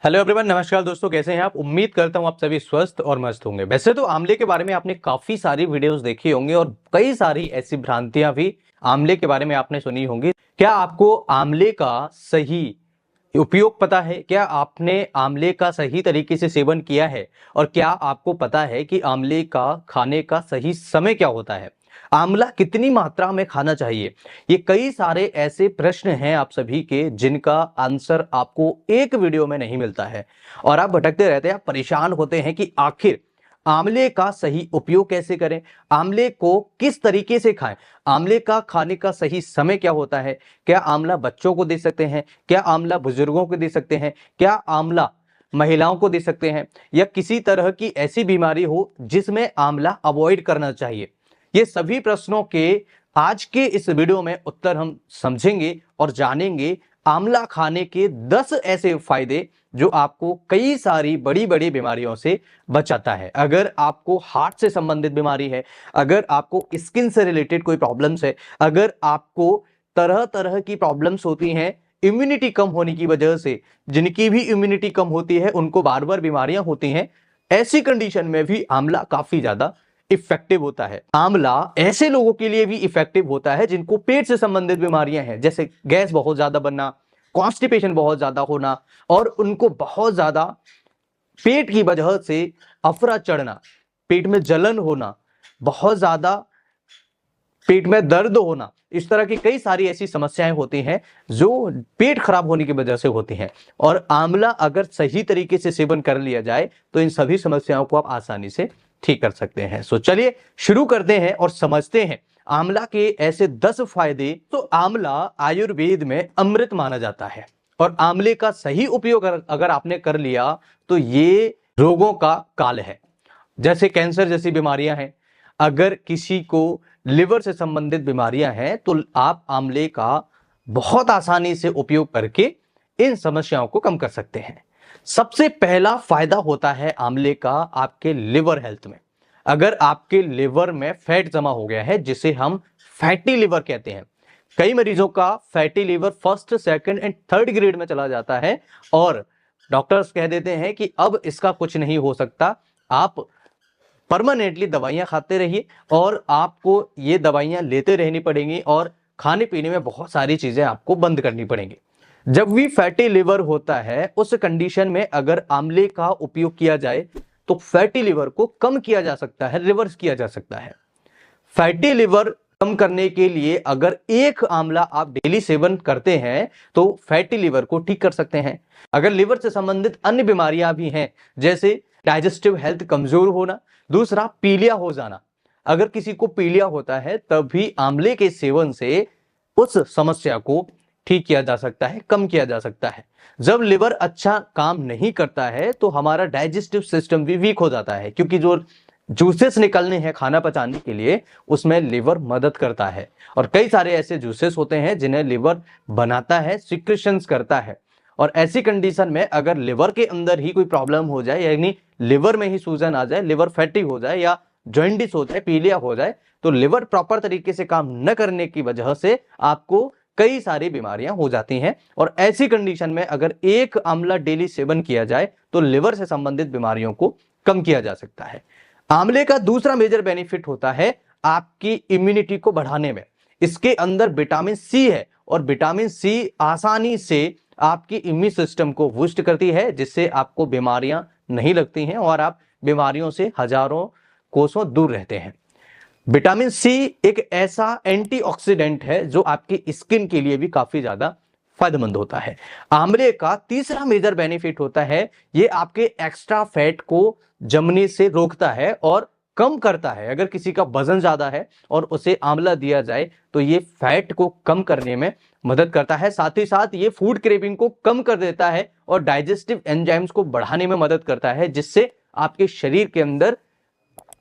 Hello everyone, नमस्कार दोस्तों, कैसे हैं आप। उम्मीद करता हूं आप सभी स्वस्थ और मस्त होंगे। वैसे तो आंवले के बारे में आपने काफी सारी वीडियोस देखी होंगी और कई सारी ऐसी भ्रांतियां भी आंवले के बारे में आपने सुनी होंगी। क्या आपको आंवले का सही उपयोग पता है? क्या आपने आंवले का सही तरीके से सेवन किया है? और क्या आपको पता है कि आंवले का खाने का सही समय क्या होता है? आंवला कितनी मात्रा में खाना चाहिए? ये कई सारे ऐसे प्रश्न हैं आप सभी के जिनका आंसर आपको एक वीडियो में नहीं मिलता है और आप भटकते रहते हैं, आप परेशान होते हैं कि आखिर आंवले का सही उपयोग कैसे करें, आंवले को किस तरीके से खाएं, आंवले का खाने का सही समय क्या होता है, क्या आंवला बच्चों को दे सकते हैं, क्या आंवला बुजुर्गों को दे सकते हैं, क्या आंवला महिलाओं को दे सकते हैं, या किसी तरह की ऐसी बीमारी हो जिसमें आंवला अवॉइड करना चाहिए। ये सभी प्रश्नों के आज के इस वीडियो में उत्तर हम समझेंगे और जानेंगे। आंवला खाने के 10 ऐसे फायदे जो आपको कई सारी बड़ी बड़ी बीमारियों से बचाता है। अगर आपको हार्ट से संबंधित बीमारी है, अगर आपको स्किन से रिलेटेड कोई प्रॉब्लम्स है, अगर आपको तरह तरह की प्रॉब्लम्स होती हैं इम्यूनिटी कम होने की वजह से, जिनकी भी इम्यूनिटी कम होती है उनको बार बार बीमारियां होती हैं, ऐसी कंडीशन में भी आंवला काफी ज्यादा इफेक्टिव होता है। आंवला ऐसे लोगों के लिए भी इफेक्टिव होता है जिनको पेट से संबंधित बीमारियां हैं, जैसे गैस बहुत ज्यादा बनना, कॉन्स्टिपेशन बहुत ज्यादा होना और उनको बहुत ज्यादा पेट की वजह से अफरा चढ़ना, पेट में जलन होना, बहुत ज्यादा पेट में दर्द होना, इस तरह की कई सारी ऐसी समस्याएं होती हैं जो पेट खराब होने की वजह से होती हैं। और आंवला अगर सही तरीके से सेवन कर लिया जाए तो इन सभी समस्याओं को आप आसानी से ठीक कर सकते हैं। सो चलिए शुरू करते हैं और समझते हैं आंवला के ऐसे 10 फायदे। तो आंवला आयुर्वेद में अमृत माना जाता है और आंवले का सही उपयोग अगर आपने कर लिया तो ये रोगों का काल है। जैसे कैंसर जैसी बीमारियां हैं, अगर किसी को लिवर से संबंधित बीमारियां हैं तो आप आंवले का बहुत आसानी से उपयोग करके इन समस्याओं को कम कर सकते हैं। सबसे पहला फायदा होता है आंवले का आपके लिवर हेल्थ में। अगर आपके लिवर में फैट जमा हो गया है, जिसे हम फैटी लिवर कहते हैं, कई मरीजों का fatty liver first, second and third grade में चला जाता है और डॉक्टर्स कह देते हैं कि अब इसका कुछ नहीं हो सकता, आप परमानेंटली दवाइयां खाते रहिए और आपको ये दवाइयां लेते रहनी पड़ेंगी और खाने पीने में बहुत सारी चीजें आपको बंद करनी पड़ेंगी। जब भी फैटी लिवर होता है उस कंडीशन में अगर आंवले का उपयोग किया जाए तो फैटी लिवर को कम किया जा सकता है, रिवर्स किया जा सकता है। फैटी लिवर कम करने के लिए अगर एक आंवला आप डेली सेवन करते हैं तो फैटी लिवर को ठीक कर सकते हैं। अगर लिवर से संबंधित अन्य बीमारियां भी हैं, जैसे डाइजेस्टिव हेल्थ कमजोर होना, दूसरा पीलिया हो जाना, अगर किसी को पीलिया होता है तब भी आंवले के सेवन से उस समस्या को ठीक किया जा सकता है, कम किया जा सकता है। जब लिवर अच्छा काम नहीं करता है तो हमारा डाइजेस्टिव सिस्टम भी वीक हो जाता है, क्योंकि जो जूसेस निकलने हैं खाना पचाने के लिए उसमें लिवर मदद करता है। और कई सारे ऐसे जूसेस होते हैं जिन्हें लिवर बनाता है, सिक्रेशंस करता है। और ऐसी कंडीशन में अगर लिवर के अंदर ही कोई प्रॉब्लम हो जाए, यानी लिवर में ही सूजन आ जाए, लिवर फैटी हो जाए या जॉइंडिस हो जाए, पीलिया हो जाए, तो लिवर प्रॉपर तरीके से काम न करने की वजह से आपको कई सारी बीमारियां हो जाती हैं। और ऐसी कंडीशन में अगर एक आंवला डेली सेवन किया जाए तो लिवर से संबंधित बीमारियों को कम किया जा सकता है। आंवले का दूसरा मेजर बेनिफिट होता है आपकी इम्यूनिटी को बढ़ाने में। इसके अंदर विटामिन सी है और विटामिन सी आसानी से आपकी इम्यून सिस्टम को बूस्ट करती है, जिससे आपको बीमारियां नहीं लगती हैं और आप बीमारियों से हजारों कोसों दूर रहते हैं। विटामिन सी एक ऐसा एंटीऑक्सीडेंट है जो आपकी स्किन के लिए भी काफी ज्यादा फायदेमंद होता है। आंवले का तीसरा मेजर बेनिफिट होता है, ये आपके एक्स्ट्रा फैट को जमने से रोकता है और कम करता है। अगर किसी का वजन ज्यादा है और उसे आंवला दिया जाए तो ये फैट को कम करने में मदद करता है। साथ ही साथ ये फूड क्रेविंग को कम कर देता है और डाइजेस्टिव एंजाइम्स को बढ़ाने में मदद करता है, जिससे आपके शरीर के अंदर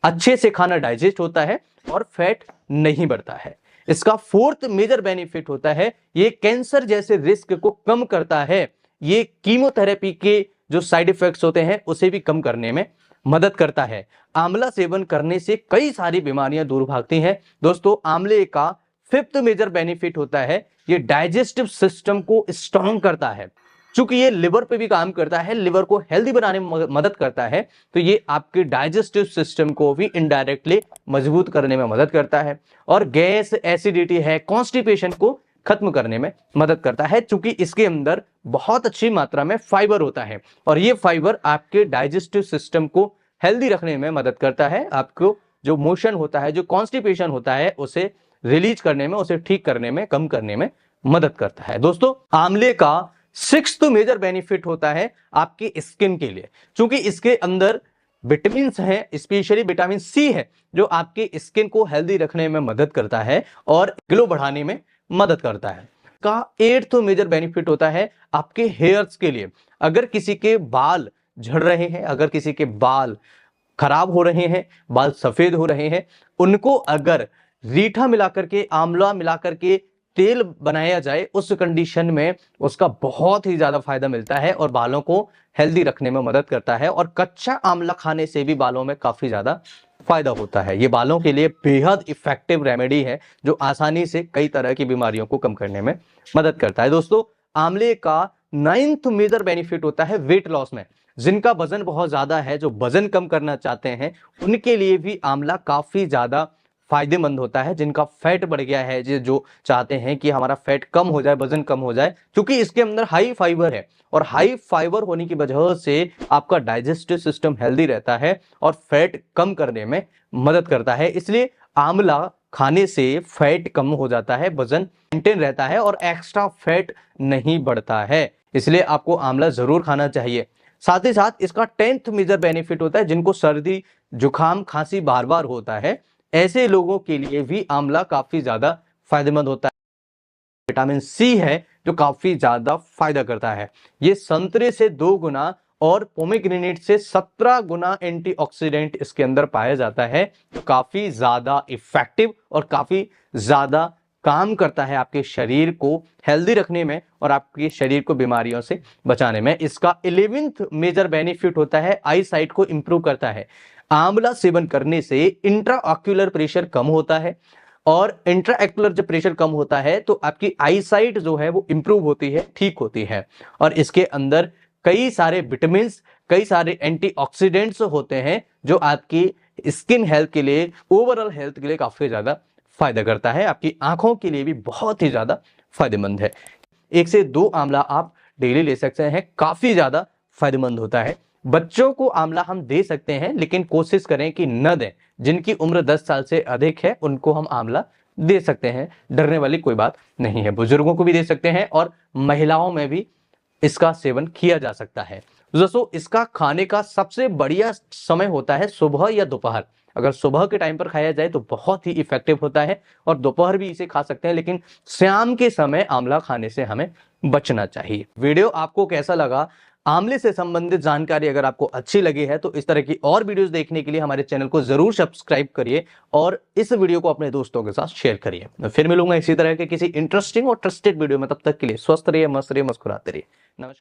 अच्छे से खाना डाइजेस्ट होता है और फैट नहीं बढ़ता है। इसका फोर्थ मेजर बेनिफिट होता है, ये कैंसर जैसे रिस्क को कम करता है। ये कीमोथेरेपी के जो साइड इफेक्ट्स होते हैं उसे भी कम करने में मदद करता है। आंवला सेवन करने से कई सारी बीमारियां दूर भागती हैं। दोस्तों, आंवले का फिफ्थ मेजर बेनिफिट होता है, ये डाइजेस्टिव सिस्टम को स्ट्रांग करता है। चूंकि ये लिवर पे भी काम करता है, लिवर को हेल्दी बनाने में मदद करता है, तो ये आपके डाइजेस्टिव सिस्टम को भी इनडायरेक्टली मजबूत करने में मदद करता है और गैस, एसिडिटी है, कॉन्स्टिपेशन को खत्म करने में मदद करता है, चूंकि इसके अंदर बहुत अच्छी मात्रा में फाइबर होता है और ये फाइबर आपके डाइजेस्टिव सिस्टम को हेल्दी रखने में मदद करता है। आपको जो मोशन होता है, जो कॉन्स्टिपेशन होता है, उसे रिलीज करने में, उसे ठीक करने में, कम करने में मदद करता है। दोस्तों, आंवले का सिक्स्थ मेजर बेनिफिट होता है आपकी स्किन के लिए, क्योंकि इसके अंदर विटामिन है, स्पेशली विटामिन सी है, जो आपकी स्किन को हेल्दी रखने में मदद करता है और ग्लो बढ़ाने में मदद करता है। का एट्थ मेजर बेनिफिट होता है आपके हेयर्स के लिए। अगर किसी के बाल झड़ रहे हैं, अगर किसी के बाल खराब हो रहे हैं, बाल सफेद हो रहे हैं, उनको अगर रीठा मिलाकर के, आंवला मिलाकर के तेल बनाया जाए, उस कंडीशन में उसका बहुत ही ज्यादा फायदा मिलता है और बालों को हेल्दी रखने में मदद करता है। और कच्चा आंवला खाने से भी बालों में काफी ज्यादा फायदा होता है। ये बालों के लिए बेहद इफेक्टिव रेमेडी है जो आसानी से कई तरह की बीमारियों को कम करने में मदद करता है। दोस्तों, आंवले का नाइन्थ मेजर बेनिफिट होता है वेट लॉस में। जिनका वजन बहुत ज्यादा है, जो वजन कम करना चाहते हैं, उनके लिए भी आंवला काफी ज्यादा फायदेमंद होता है। जिनका फैट बढ़ गया है, जो चाहते हैं कि हमारा फैट कम हो जाए, वजन कम हो जाए, क्योंकि इसके अंदर हाई फाइबर है और हाई फाइबर होने की वजह से आपका डाइजेस्टिव सिस्टम हेल्दी रहता है और फैट कम करने में मदद करता है। इसलिए आंवला खाने से फैट कम हो जाता है, वजन मेंटेन रहता है और एक्स्ट्रा फैट नहीं बढ़ता है। इसलिए आपको आंवला जरूर खाना चाहिए। साथ ही साथ इसका 10th मेजर बेनिफिट होता है जिनको सर्दी, जुकाम, खांसी बार बार होता है, ऐसे लोगों के लिए भी आंवला काफी ज्यादा फायदेमंद होता है। विटामिन सी है जो काफी ज्यादा फायदा करता है। ये संतरे से 2 गुना और पोमेग्रेनेट से 17 गुना एंटीऑक्सीडेंट इसके अंदर पाया जाता है, तो काफी ज्यादा इफेक्टिव और काफी ज्यादा काम करता है आपके शरीर को हेल्दी रखने में और आपके शरीर को बीमारियों से बचाने में। इसका 11th मेजर बेनिफिट होता है आई साइट को इंप्रूव करता है। आंवला सेवन करने से इंट्राऑक्यूलर प्रेशर कम होता है और इंट्राऑक्यूलर जब प्रेशर कम होता है तो आपकी आई साइट जो है वो इंप्रूव होती है, ठीक होती है। और इसके अंदर कई सारे विटामिन, कई सारे एंटीऑक्सीडेंट्स होते हैं जो आपकी स्किन हेल्थ के लिए, ओवरऑल हेल्थ के लिए काफी ज्यादा फायदा करता है। आपकी आंखों के लिए भी बहुत ही ज्यादा फायदेमंद है। 1 से 2 आंवला आप डेली ले सकते हैं, काफी ज्यादा फायदेमंद होता है। बच्चों को आंवला हम दे सकते हैं, लेकिन कोशिश करें कि न दें। जिनकी उम्र 10 साल से अधिक है उनको हम आंवला दे सकते हैं, डरने वाली कोई बात नहीं है। बुजुर्गों को भी दे सकते हैं और महिलाओं में भी इसका सेवन किया जा सकता है। दोस्तों, इसका खाने का सबसे बढ़िया समय होता है सुबह या दोपहर। अगर सुबह के टाइम पर खाया जाए तो बहुत ही इफेक्टिव होता है और दोपहर भी इसे खा सकते हैं, लेकिन शाम के समय आंवला खाने से हमें बचना चाहिए। वीडियो आपको कैसा लगा? आंवले से संबंधित जानकारी अगर आपको अच्छी लगी है तो इस तरह की और वीडियोस देखने के लिए हमारे चैनल को जरूर सब्सक्राइब करिए और इस वीडियो को अपने दोस्तों के साथ शेयर करिए। मैं फिर मिलूंगा इसी तरह के किसी इंटरेस्टिंग और ट्रस्टेड वीडियो में। तब तक के लिए स्वस्थ रहिए, मस्त रहिए, मुस्कुराते रहिए। नमस्कार।